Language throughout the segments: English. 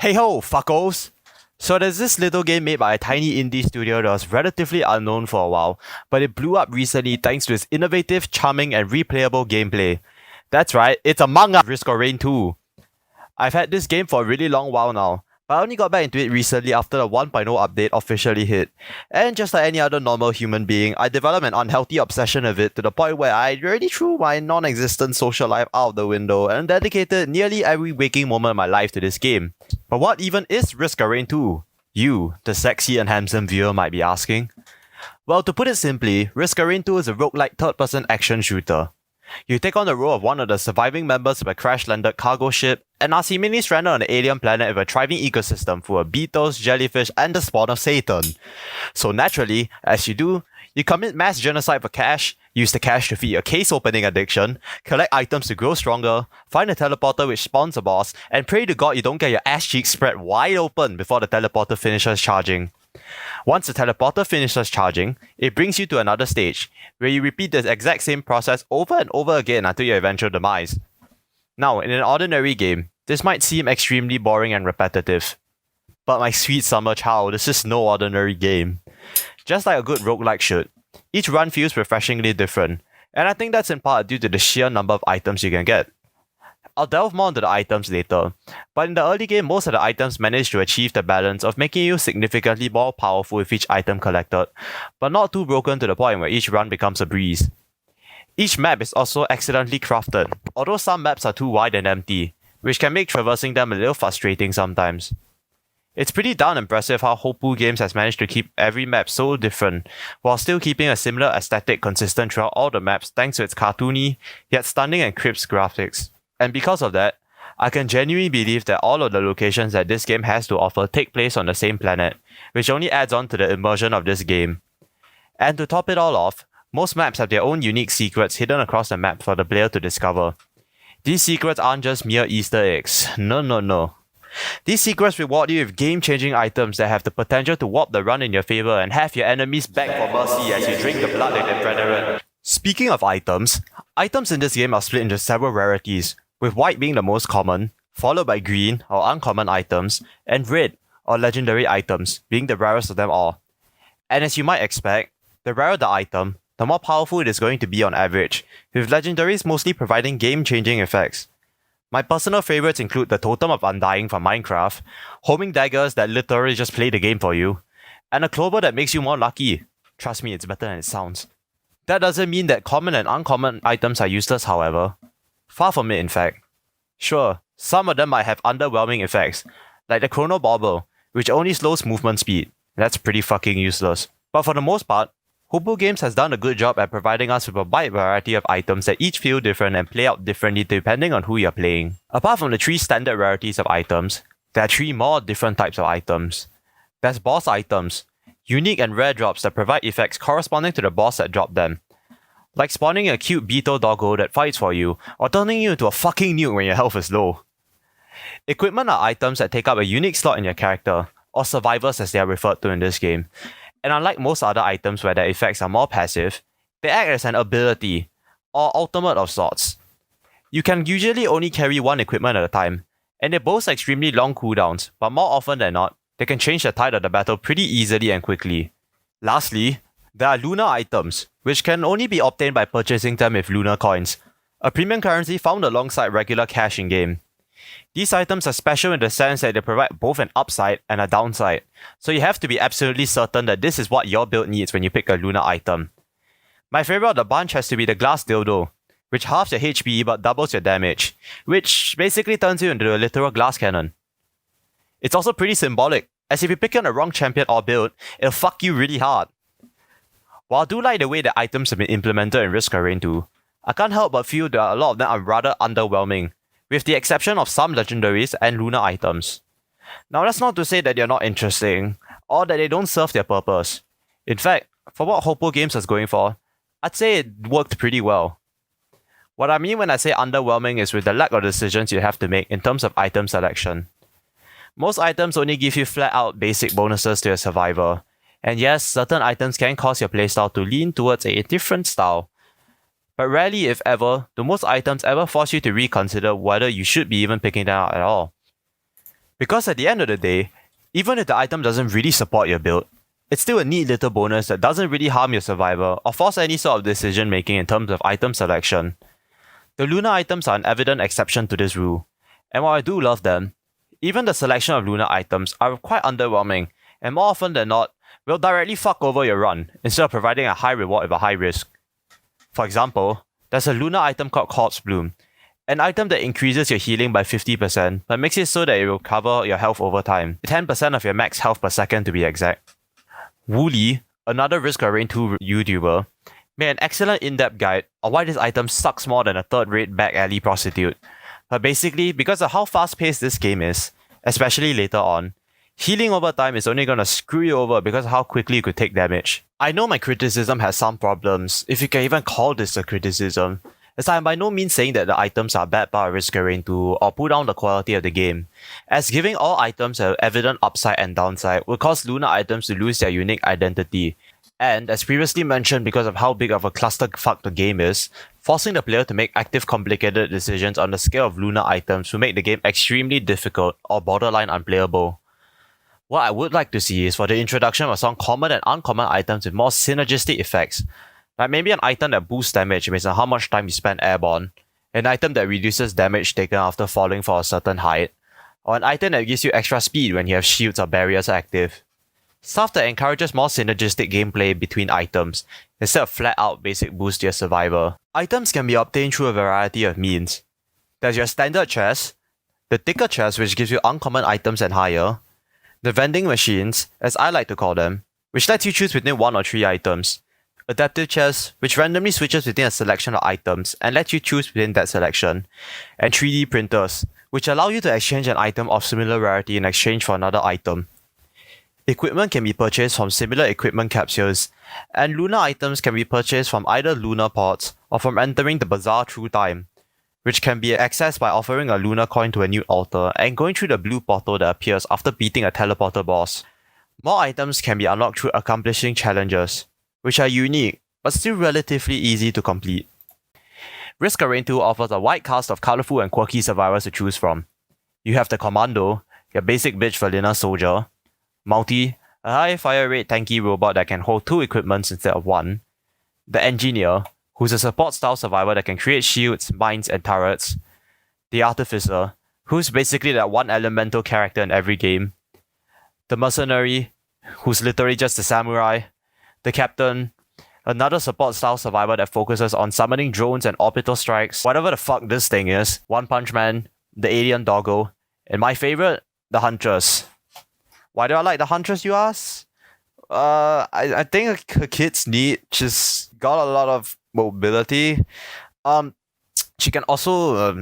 Hey ho, fuckos! So there's this little game made by a tiny indie studio that was relatively unknown for a while, but it blew up recently thanks to its innovative, charming, and replayable gameplay. That's right, it's Among Us Risk or Rain 2. I've had this game for a really long while now, but I only got back into it recently after the 1.0 update officially hit. And just like any other normal human being, I developed an unhealthy obsession with it to the point where I already threw my non-existent social life out the window and dedicated nearly every waking moment of my life to this game. But what even is Risk of Rain 2? You, the sexy and handsome viewer, might be asking. Well, to put it simply, Risk of Rain 2 is a roguelike third-person action shooter. You take on the role of one of the surviving members of a crash-landed cargo ship and are seemingly stranded on an alien planet with a thriving ecosystem full of beetles, jellyfish, and the spawn of Satan. So naturally, as you do, you commit mass genocide for cash, use the cash to feed your case-opening addiction, collect items to grow stronger, find a teleporter which spawns a boss, and pray to God you don't get your ass cheeks spread wide open before the teleporter finishes charging. Once the teleporter finishes charging, it brings you to another stage, where you repeat the exact same process over and over again until your eventual demise. Now, in an ordinary game, this might seem extremely boring and repetitive. But my sweet summer child, this is no ordinary game. Just like a good roguelike should, each run feels refreshingly different, and I think that's in part due to the sheer number of items you can get. I'll delve more into the items later, but in the early game most of the items manage to achieve the balance of making you significantly more powerful with each item collected, but not too broken to the point where each run becomes a breeze. Each map is also excellently crafted, although some maps are too wide and empty, which can make traversing them a little frustrating sometimes. It's pretty darn impressive how Hopoo Games has managed to keep every map so different, while still keeping a similar aesthetic consistent throughout all the maps thanks to its cartoony, yet stunning and crisp graphics. And because of that, I can genuinely believe that all of the locations that this game has to offer take place on the same planet, which only adds on to the immersion of this game. And to top it all off, most maps have their own unique secrets hidden across the map for the player to discover. These secrets aren't just mere Easter eggs, no. These secrets reward you with game-changing items that have the potential to warp the run in your favor and have your enemies beg for mercy as you drink the blood of their brethren. Speaking of items in this game are split into several rarities, with white being the most common, followed by green or uncommon items, and red or legendary items being the rarest of them all. And as you might expect, the rarer the item, the more powerful it is going to be on average, with legendaries mostly providing game-changing effects. My personal favorites include the Totem of Undying from Minecraft, homing daggers that literally just play the game for you, and a clover that makes you more lucky. Trust me, it's better than it sounds. That doesn't mean that common and uncommon items are useless, however. Far from it, in fact. Sure, some of them might have underwhelming effects, like the Chrono Bauble, which only slows movement speed. That's pretty fucking useless. But for the most part, Hopoo Games has done a good job at providing us with a wide variety of items that each feel different and play out differently depending on who you're playing. Apart from the 3 standard rarities of items, there are 3 more different types of items. There's boss items, unique and rare drops that provide effects corresponding to the boss that dropped them. Like spawning a cute beetle doggo that fights for you, or turning you into a fucking nuke when your health is low. Equipment are items that take up a unique slot in your character, or survivors as they are referred to in this game. And unlike most other items where their effects are more passive, they act as an ability, or ultimate of sorts. You can usually only carry one equipment at a time, and they boast extremely long cooldowns, but more often than not, they can change the tide of the battle pretty easily and quickly. Lastly, there are lunar items, which can only be obtained by purchasing them with lunar coins, a premium currency found alongside regular cash in-game. These items are special in the sense that they provide both an upside and a downside, so you have to be absolutely certain that this is what your build needs when you pick a lunar item. My favorite of the bunch has to be the Glass Dildo, which halves your HP but doubles your damage, which basically turns you into a literal glass cannon. It's also pretty symbolic, as if you pick on the wrong champion or build, it'll fuck you really hard. While I do like the way the items have been implemented in Risk of Rain 2, I can't help but feel that a lot of them are rather underwhelming, with the exception of some legendaries and lunar items. Now that's not to say that they're not interesting, or that they don't serve their purpose. In fact, for what Hopoo Games was going for, I'd say it worked pretty well. What I mean when I say underwhelming is with the lack of decisions you have to make in terms of item selection. Most items only give you flat out basic bonuses to your survivor, and yes, certain items can cause your playstyle to lean towards a different style. But rarely, if ever, do most items ever force you to reconsider whether you should be even picking them up at all. Because at the end of the day, even if the item doesn't really support your build, it's still a neat little bonus that doesn't really harm your survivor or force any sort of decision making in terms of item selection. The Lunar items are an evident exception to this rule, and while I do love them, even the selection of Lunar items are quite underwhelming, and more often than not, will directly fuck over your run instead of providing a high reward with a high risk. For example, there's a Lunar item called Corpse Bloom, an item that increases your healing by 50%, but makes it so that it will cover your health over time, 10% of your max health per second to be exact. Wooly, another Risk of Rain 2 YouTuber, made an excellent in-depth guide on why this item sucks more than a third-rate back alley prostitute. But basically, because of how fast-paced this game is, especially later on, healing over time is only gonna screw you over because of how quickly you could take damage. I know my criticism has some problems, if you can even call this a criticism, as I am by no means saying that the items are bad part of Risk of Rain 2 or pull down the quality of the game, as giving all items an evident upside and downside will cause Lunar items to lose their unique identity, and as previously mentioned because of how big of a clusterfuck the game is, forcing the player to make active complicated decisions on the scale of Lunar items will make the game extremely difficult or borderline unplayable. What I would like to see is for the introduction of some common and uncommon items with more synergistic effects, like maybe an item that boosts damage based on how much time you spend airborne, an item that reduces damage taken after falling for a certain height, or an item that gives you extra speed when you have shields or barriers active. Stuff that encourages more synergistic gameplay between items, instead of flat out basic boost to your survivor. Items can be obtained through a variety of means. There's your standard chest, the thicker chest which gives you uncommon items and higher, the vending machines, as I like to call them, which lets you choose between 1 or 3 items, adaptive chest, which randomly switches between a selection of items and lets you choose within that selection, and 3D printers, which allow you to exchange an item of similar rarity in exchange for another item. Equipment can be purchased from similar equipment capsules, and Lunar items can be purchased from either Lunar pods or from entering the bazaar through time, which can be accessed by offering a Lunar coin to a new altar and going through the blue portal that appears after beating a teleporter boss. More items can be unlocked through accomplishing challenges, which are unique but still relatively easy to complete. Risk of Rain 2 offers a wide cast of colourful and quirky survivors to choose from. You have the Commando, your basic bitch vanilla soldier, Multi, a high fire rate tanky robot that can hold 2 equipments instead of 1, the Engineer, who's a support style survivor that can create shields, mines, and turrets, the Artificer, who's basically that one elemental character in every game, the Mercenary, who's literally just a samurai, the Captain, another support style survivor that focuses on summoning drones and orbital strikes, whatever the fuck this thing is, One Punch Man, the Alien Doggo, and my favorite, the Huntress. Why do I like the Huntress, you ask? I think her kit's neat. She's got a lot of mobility. She can also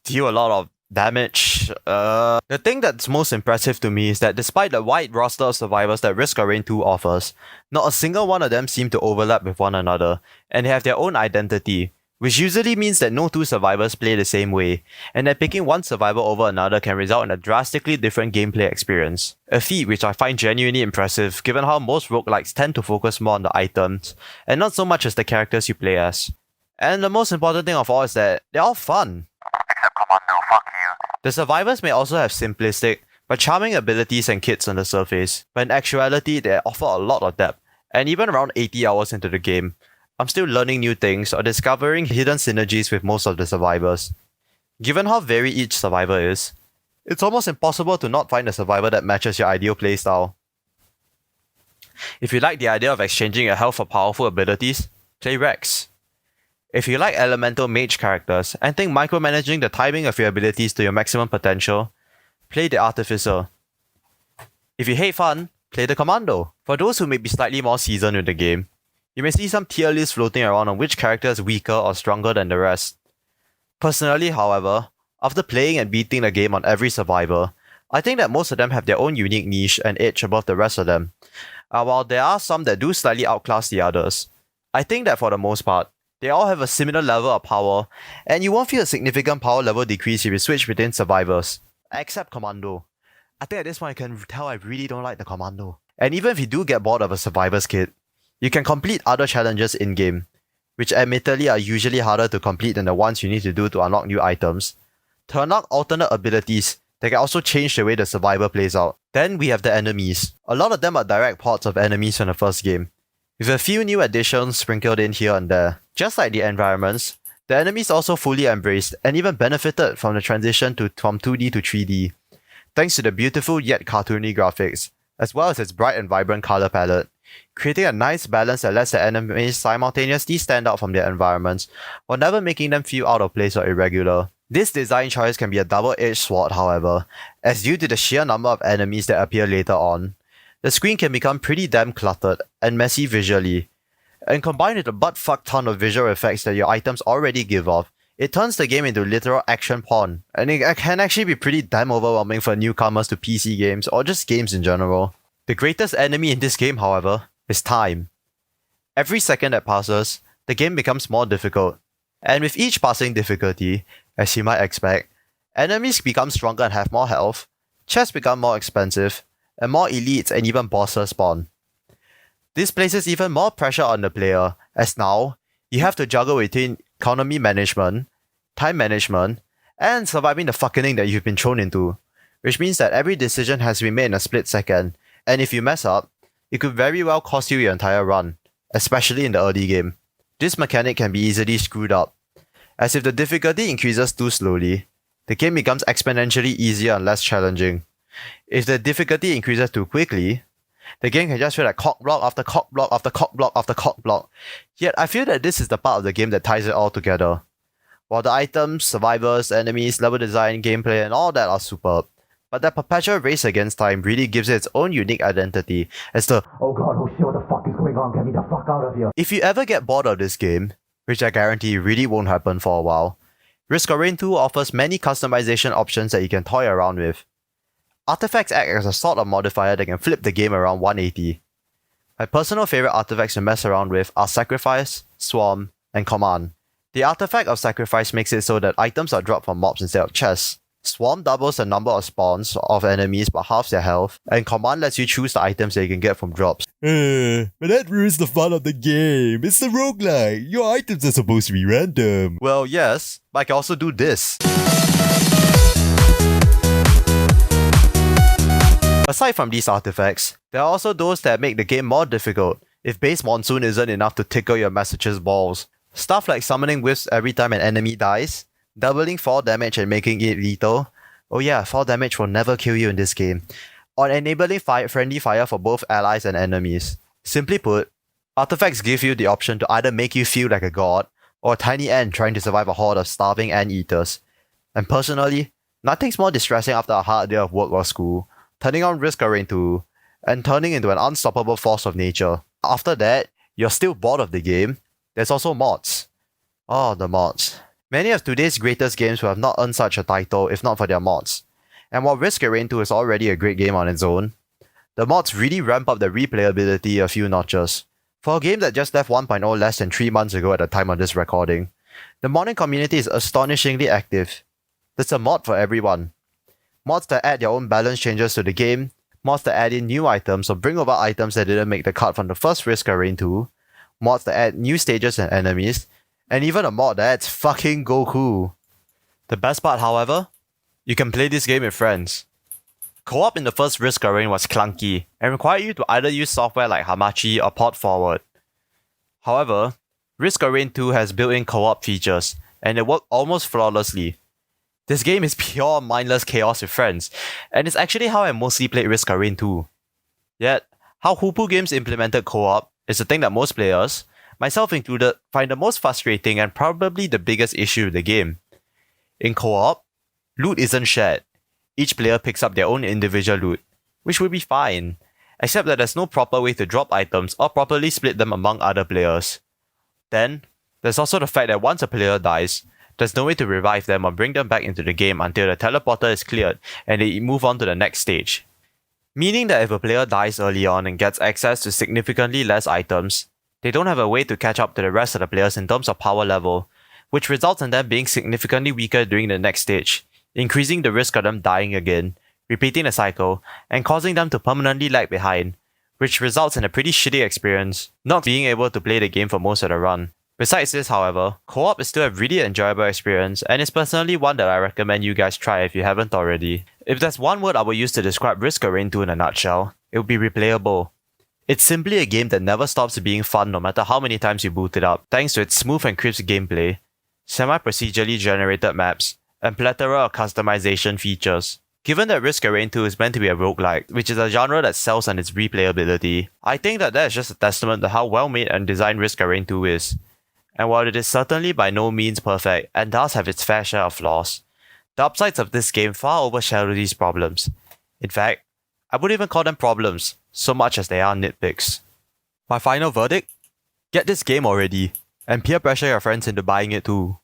deal a lot of damage. The thing that's most impressive to me is that despite the wide roster of survivors that Risk of Rain 2 offers, not a single one of them seem to overlap with one another, and they have their own identity, which usually means that no 2 survivors play the same way, and that picking one survivor over another can result in a drastically different gameplay experience. A feat which I find genuinely impressive given how most roguelikes tend to focus more on the items, and not so much as the characters you play as. And the most important thing of all is that they're all fun. Except Commando, fuck you. The survivors may also have simplistic, but charming abilities and kits on the surface, but in actuality they offer a lot of depth, and even around 80 hours into the game, I'm still learning new things or discovering hidden synergies with most of the survivors. Given how varied each survivor is, it's almost impossible to not find a survivor that matches your ideal playstyle. If you like the idea of exchanging your health for powerful abilities, play Rex. If you like elemental mage characters and think micromanaging the timing of your abilities to your maximum potential, play the Artificer. If you hate fun, play the Commando. For those who may be slightly more seasoned with the game, you may see some tier lists floating around on which character is weaker or stronger than the rest. Personally, however, after playing and beating the game on every survivor, I think that most of them have their own unique niche and edge above the rest of them. While there are some that do slightly outclass the others, I think that for the most part, they all have a similar level of power, and you won't feel a significant power level decrease if you switch between survivors. Except Commando. I think at this point you can tell I really don't like the Commando. And even if you do get bored of a survivor's kit, you can complete other challenges in-game, which admittedly are usually harder to complete than the ones you need to do to unlock new items. To unlock alternate abilities, they can also change the way the survivor plays out. Then we have the enemies. A lot of them are direct ports of enemies from the first game, with a few new additions sprinkled in here and there. Just like the environments, the enemies also fully embraced and even benefited from the transition from 2D to 3D, thanks to the beautiful yet cartoony graphics, as well as its bright and vibrant color palette, creating a nice balance that lets the enemies simultaneously stand out from their environments, while never making them feel out of place or irregular. This design choice can be a double-edged sword, however, as due to the sheer number of enemies that appear later on, the screen can become pretty damn cluttered and messy visually, and combined with a butt-fuck ton of visual effects that your items already give off, it turns the game into literal action porn, and it can actually be pretty damn overwhelming for newcomers to PC games or just games in general. The greatest enemy in this game, however, is time. Every second that passes, the game becomes more difficult, and with each passing difficulty, as you might expect, enemies become stronger and have more health, chests become more expensive, and more elites and even bosses spawn. This places even more pressure on the player, as now, you have to juggle between economy management, time management, and surviving the fucking that you've been thrown into, which means that every decision has to be made in a split second, and if you mess up, it could very well cost you your entire run, especially in the early game. This mechanic can be easily screwed up, as if the difficulty increases too slowly, the game becomes exponentially easier and less challenging. If the difficulty increases too quickly, the game can just feel like cock block after cock block after cock block after cock block. Yet I feel that this is the part of the game that ties it all together. While the items, survivors, enemies, level design, gameplay and all that are superb, but that perpetual race against time really gives it its own unique identity as the "oh god, oh shit, what the fuck is going on, get me the fuck out of here." If you ever get bored of this game, which I guarantee really won't happen for a while, Risk of Rain 2 offers many customization options that you can toy around with. Artifacts act as a sort of modifier that can flip the game around 180. My personal favorite artifacts to mess around with are Sacrifice, Swarm, and Command. The artifact of Sacrifice makes it so that items are dropped from mobs instead of chests. Swarm doubles the number of spawns of enemies but halves their health, and Command lets you choose the items that you can get from drops. But that ruins the fun of the game. It's a roguelike. Your items are supposed to be random. Well, yes, but I can also do this. Aside from these artifacts, there are also those that make the game more difficult if base monsoon isn't enough to tickle your message's balls. Stuff like summoning whiffs every time an enemy dies, doubling fall damage and making it lethal. Oh yeah, fall damage will never kill you in this game. Or enabling friendly fire for both allies and enemies. Simply put, artifacts give you the option to either make you feel like a god, or a tiny ant trying to survive a horde of starving anteaters. And personally, nothing's more distressing after a hard day of work or school, turning on Risk of Rain 2, and turning into an unstoppable force of nature. After that, you're still bored of the game. There's also mods. Oh, the mods. Many of today's greatest games would have not earned such a title if not for their mods. And while Risk of Rain 2 is already a great game on its own, the mods really ramp up the replayability a few notches. For a game that just left 1.0 less than 3 months ago at the time of this recording, the modding community is astonishingly active. There's a mod for everyone. Mods that add their own balance changes to the game, mods that add in new items or bring over items that didn't make the cut from the first Risk of Rain 2, mods that add new stages and enemies, and even a mod that adds fucking Goku. The best part, however, you can play this game with friends. Co-op in the first Risk of Rain was clunky and required you to either use software like Hamachi or port forward. However, Risk of Rain 2 has built-in co-op features, and they work almost flawlessly. This game is pure mindless chaos with friends, and it's actually how I mostly played Risk of Rain 2. Yet, how Hoopu Games implemented co-op is the thing that most players, myself included, find the most frustrating and probably the biggest issue with the game. In co-op, loot isn't shared. Each player picks up their own individual loot, which will be fine, except that there's no proper way to drop items or properly split them among other players. Then, there's also the fact that once a player dies, there's no way to revive them or bring them back into the game until the teleporter is cleared and they move on to the next stage. Meaning that if a player dies early on and gets access to significantly less items, they don't have a way to catch up to the rest of the players in terms of power level, which results in them being significantly weaker during the next stage, increasing the risk of them dying again, repeating the cycle, and causing them to permanently lag behind, which results in a pretty shitty experience, not being able to play the game for most of the run. Besides this, however, co-op is still a really enjoyable experience and is personally one that I recommend you guys try if you haven't already. If there's one word I would use to describe Risk Arraign 2 in a nutshell, it would be replayable. It's simply a game that never stops being fun no matter how many times you boot it up, thanks to its smooth and crisp gameplay, semi-procedurally generated maps, and plethora of customization features. Given that Risk Arraign 2 is meant to be a roguelike, which is a genre that sells on its replayability, I think that is just a testament to how well made and designed Risk Arraign 2 is. And while it is certainly by no means perfect and does have its fair share of flaws, the upsides of this game far overshadow these problems. In fact, I wouldn't even call them problems, so much as they are nitpicks. My final verdict? Get this game already, and peer pressure your friends into buying it too.